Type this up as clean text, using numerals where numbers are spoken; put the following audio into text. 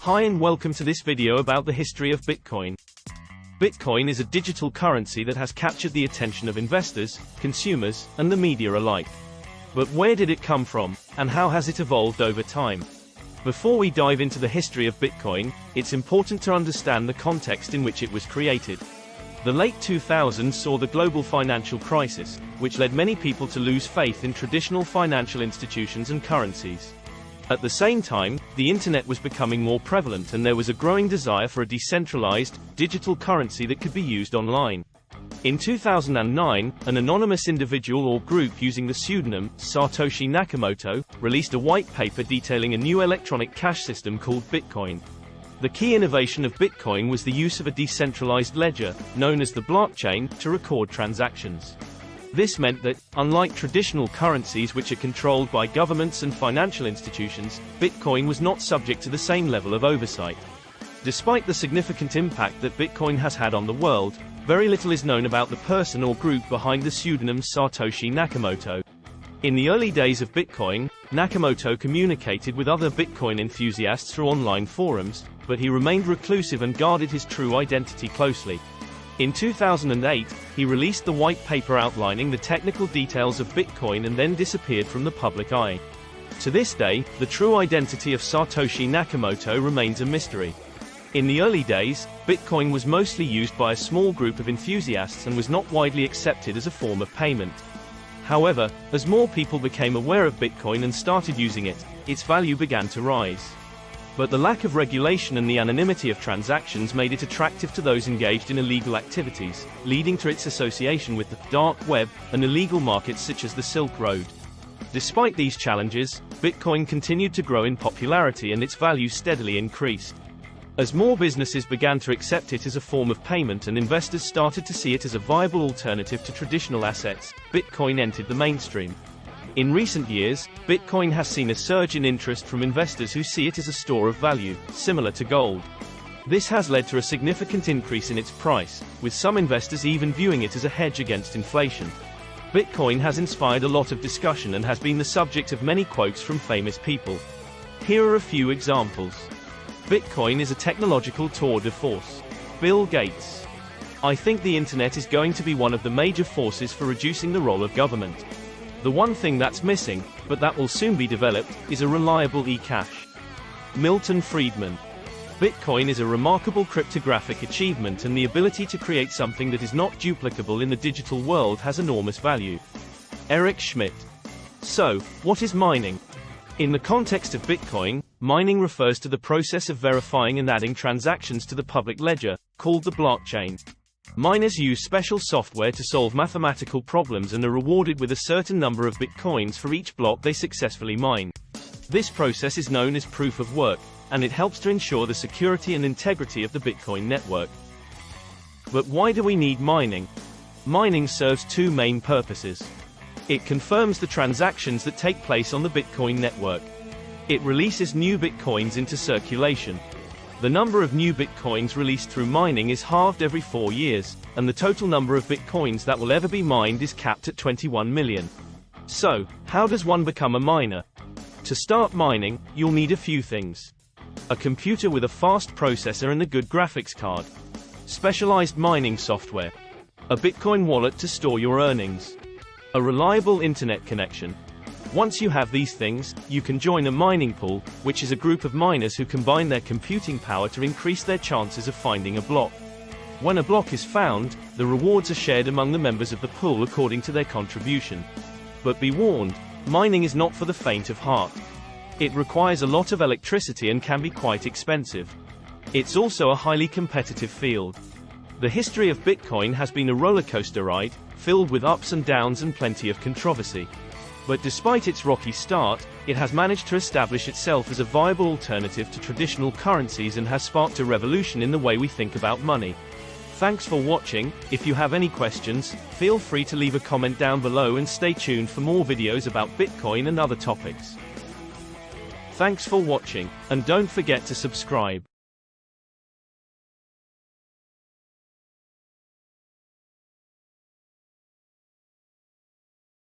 Hi and welcome to this video about the history of Bitcoin. Bitcoin is a digital currency that has captured the attention of investors, consumers, and the media alike. But where did it come from, and how has it evolved over time? Before we dive into the history of Bitcoin, it's important to understand the context in which it was created. The late 2000s saw the global financial crisis, which led many people to lose faith in traditional financial institutions and currencies. At the same time, the internet was becoming more prevalent and there was a growing desire for a decentralized, digital currency that could be used online. In 2009, an anonymous individual or group using the pseudonym Satoshi Nakamoto released a white paper detailing a new electronic cash system called Bitcoin. The key innovation of Bitcoin was the use of a decentralized ledger, known as the blockchain, to record transactions. This meant that, unlike traditional currencies which are controlled by governments and financial institutions, Bitcoin was not subject to the same level of oversight. Despite the significant impact that Bitcoin has had on the world, very little is known about the person or group behind the pseudonym Satoshi Nakamoto. In the early days of Bitcoin, Nakamoto communicated with other Bitcoin enthusiasts through online forums, but he remained reclusive and guarded his true identity closely. In 2008, he released the white paper outlining the technical details of Bitcoin and then disappeared from the public eye. To this day, the true identity of Satoshi Nakamoto remains a mystery. In the early days, Bitcoin was mostly used by a small group of enthusiasts and was not widely accepted as a form of payment. However, as more people became aware of Bitcoin and started using it, its value began to rise. But the lack of regulation and the anonymity of transactions made it attractive to those engaged in illegal activities, leading to its association with the dark web and illegal markets such as the Silk Road. Despite these challenges, Bitcoin continued to grow in popularity and its value steadily increased. As more businesses began to accept it as a form of payment and investors started to see it as a viable alternative to traditional assets, Bitcoin entered the mainstream. In recent years, Bitcoin has seen a surge in interest from investors who see it as a store of value, similar to gold. This has led to a significant increase in its price, with some investors even viewing it as a hedge against inflation. Bitcoin has inspired a lot of discussion and has been the subject of many quotes from famous people. Here are a few examples. Bitcoin is a technological tour de force. Bill Gates. I think the internet is going to be one of the major forces for reducing the role of government. The one thing that's missing, but that will soon be developed, is a reliable e-cash. Milton Friedman. Bitcoin is a remarkable cryptographic achievement and the ability to create something that is not duplicable in the digital world has enormous value. Eric Schmidt. So, what is mining? In the context of Bitcoin, mining refers to the process of verifying and adding transactions to the public ledger, called the blockchain. Miners use special software to solve mathematical problems and are rewarded with a certain number of bitcoins for each block they successfully mine. This process is known as proof of work, and it helps to ensure the security and integrity of the Bitcoin network. But why do we need mining? Mining serves two main purposes. It confirms the transactions that take place on the Bitcoin network. It releases new bitcoins into circulation. The number of new bitcoins released through mining is halved every 4 years, and the total number of bitcoins that will ever be mined is capped at 21 million. So, how does one become a miner? To start mining, you'll need a few things. A computer with a fast processor and a good graphics card. Specialized mining software. A Bitcoin wallet to store your earnings. A reliable internet connection. Once you have these things, you can join a mining pool, which is a group of miners who combine their computing power to increase their chances of finding a block. When a block is found, the rewards are shared among the members of the pool according to their contribution. But be warned, mining is not for the faint of heart. It requires a lot of electricity and can be quite expensive. It's also a highly competitive field. The history of Bitcoin has been a rollercoaster ride, filled with ups and downs and plenty of controversy. But despite its rocky start, it has managed to establish itself as a viable alternative to traditional currencies and has sparked a revolution in the way we think about money. Thanks for watching. If you have any questions, feel free to leave a comment down below and stay tuned for more videos about Bitcoin and other topics. Thanks for watching, and don't forget to subscribe.